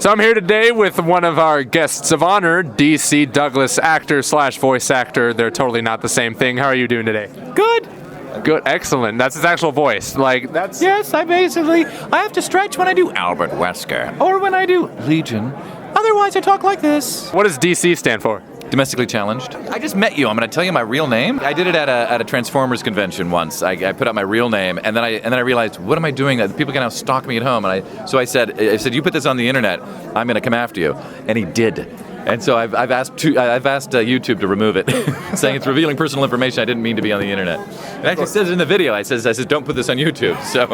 So I'm here today with one of our guests of honor, DC Douglas, actor / voice actor. They're totally not the same thing. How are you doing today? Good. Good, excellent. That's his actual voice. Like, that's... Yes, I have to stretch when I do Albert Wesker or when I do Legion. Otherwise, I talk like this. What does DC stand for? Domestically challenged. I just met you. I'm going to tell you my real name. I did it at a Transformers convention once. I put out my real name, and then I realized, what am I doing? People can now stalk me at home, so I said, you put this on the internet, I'm going to come after you, and he did. And so I've asked YouTube to remove it, saying it's revealing personal information I didn't mean to be on the internet. It actually says it in the video. I says don't put this on YouTube. So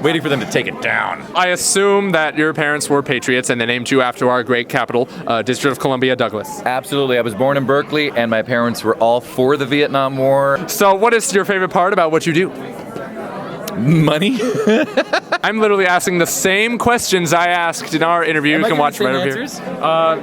waiting for them to take it down. I assume that your parents were patriots and they named you after our great capital, District of Columbia, Douglas. Absolutely. I was born in Berkeley, and my parents were all for the Vietnam War. So what is your favorite part about what you do? Money. I'm literally asking the same questions I asked in our interview. You can watch right over answers? here.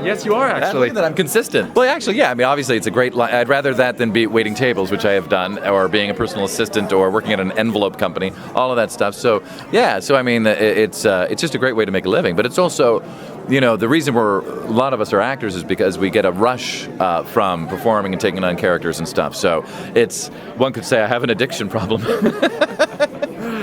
Yes, you are actually. That I'm consistent. Well, actually, yeah. I mean, obviously, it's a great. I'd rather that than be waiting tables, which I have done, or being a personal assistant, or working at an envelope company. All of that stuff. So, yeah. So, I mean, it's just a great way to make a living. But it's also, the reason a lot of us are actors is because we get a rush from performing and taking on characters and stuff. So, one could say I have an addiction problem.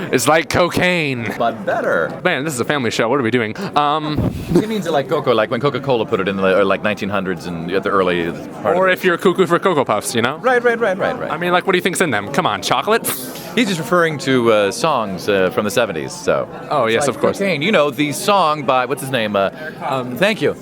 It's like cocaine. But better. Man, this is a family show. What are we doing? He means it like Cocoa, like when Coca-Cola put it in the like 1900s and at the early part. Or if you're cuckoo for Cocoa Puffs, Right. I mean, like, what do you think's in them? Come on, chocolate? He's just referring to songs from the 70s, so. Oh, yes, like of course. Cocaine. The song by, what's his name? Thank you.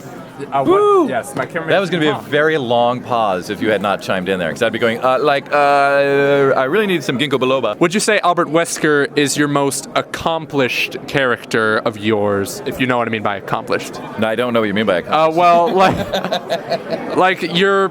Woo! Yes, my camera. That was going to be a very long pause if you had not chimed in there, because I'd be going, I really need some ginkgo biloba. Would you say Albert Wesker is your most accomplished character of yours, if you know what I mean by accomplished? No, I don't know what you mean by accomplished. Well, like you're,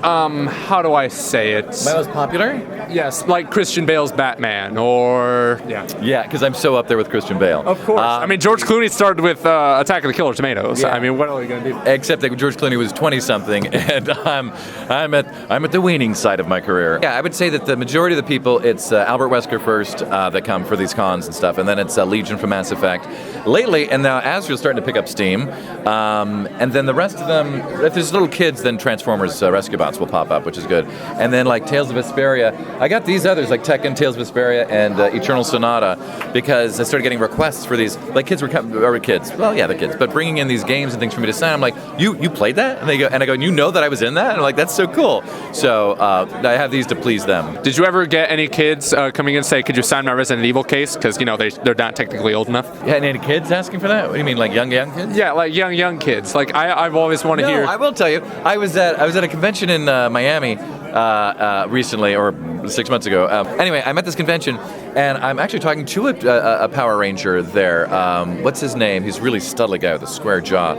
how do I say it? My most popular? Yes, like Christian Bale's Batman, or... Yeah, because I'm so up there with Christian Bale. Of course. I mean, George Clooney started with Attack of the Killer Tomatoes. Yeah. I mean, what are you going to do? Except that George Clooney was 20-something, and I'm at the waning side of my career. Yeah, I would say that the majority of the people, it's Albert Wesker first that come for these cons and stuff, and then it's Legion from Mass Effect. Lately, and now Azrael's starting to pick up steam, and then the rest of them, if there's little kids, then Transformers Rescue Bots will pop up, which is good. And then like Tales of Vesperia, I got these others like Tekken, Tales of Vesperia, and Eternal Sonata, because I started getting requests for these. Like kids were kids. Well, yeah, the kids, but bringing in these games and things for me to sign. I'm like, you played that? And I go, you know that I was in that? And I'm like, that's so cool. So I have these to please them. Did you ever get any kids coming in and say, could you sign my Resident Evil case? Because they're not technically old enough. Yeah, and any kids asking for that? What do you mean, like young kids? Yeah, like young kids. Like I've always wanted to hear. I will tell you, I was at a convention in Miami recently, or 6 months ago. Anyway, I'm at this convention, and I'm actually talking to a Power Ranger there. What's his name? He's a really studly guy with a square jaw.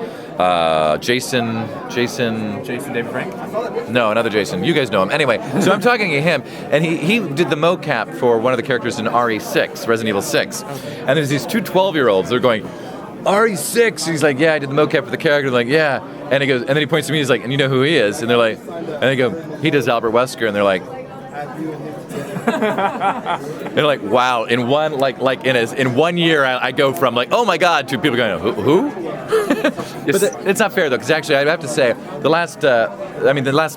Jason David Frank? No, another Jason. You guys know him. Anyway, so I'm talking to him, and he did the mocap for one of the characters in RE6, Resident Evil 6. And there's these two 12-year-olds. They're going, RE6. He's like, yeah, I did the mocap for the character. They're like, yeah. And he goes, and then he points to me. He's like, and you know who he is? And they're like, and they go, he does Albert Wesker. And they're like, they're like, wow. In one in 1 year, I go from like, oh my God, to people going, who? But it's not fair though, because actually I have to say the last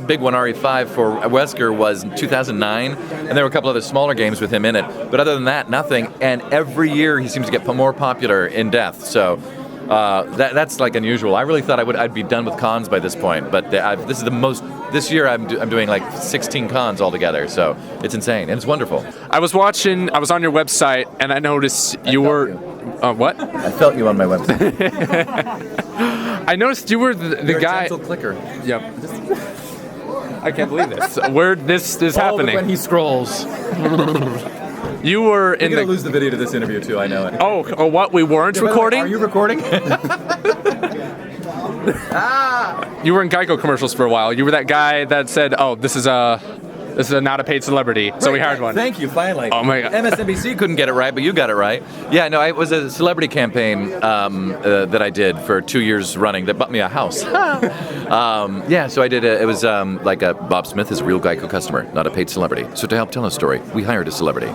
big one, RE5 for Wesker, was in 2009, and there were a couple other smaller games with him in it. But other than that, nothing. And every year he seems to get more popular in depth. So. That's like unusual. I really thought I'd be done with cons by this point, but this is the most. This year I'm doing like 16 cons altogether, so it's insane and it's wonderful. I was on your website, and I noticed you were. What? I felt you on my website. I noticed you were the guy. Gentle clicker. Yep. I can't believe this. Where this is happening? When he scrolls. You were in. You're gonna lose the video to this interview too. I know it. Oh, what? We weren't recording? Are you recording? You were in Geico Commercials for a while. You were that guy that said, "Oh, this is not a paid celebrity," so we hired one. Thank you, finally. Oh my God. MSNBC couldn't get it right, but you got it right. Yeah, no, it was a celebrity campaign that I did for 2 years running that bought me a house. Yeah, so I did. It was like Bob Smith is a real Geico customer, not a paid celebrity. So to help tell a story, we hired a celebrity.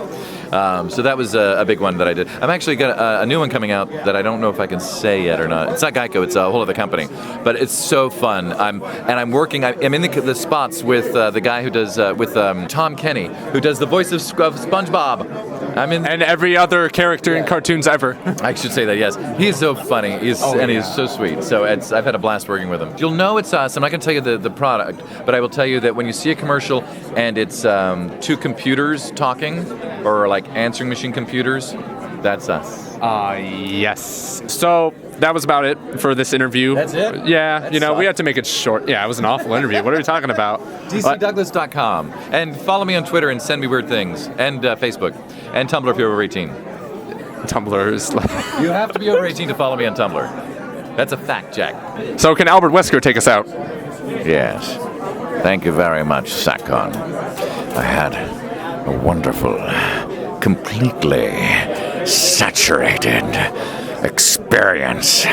So that was a big one that I did. I'm actually got a new one coming out that I don't know if I can say yet or not. It's not Geico, it's a whole other company, but it's so fun. I'm in the spots with the guy who does with Tom Kenny, who does the voice of SpongeBob. And every other character in cartoons ever. I should say that, yes. He's so funny. He's so sweet. So I've had a blast working with him. You'll know it's us. I'm not going to tell you the product, but I will tell you that when you see a commercial and it's two computers talking, or like answering machine computers, that's us. Yes. So that was about it for this interview. That's it? Yeah, we had to make it short. Yeah, it was an awful interview. What are we talking about? DCDouglas.com. And follow me on Twitter and send me weird things. And Facebook. And Tumblr if you're over 18. Tumblr is You have to be over 18 to follow me on Tumblr. That's a fact, Jack. So can Albert Wesker take us out? Yes. Thank you very much, Sac-Con. I had a wonderful, completely saturated experience.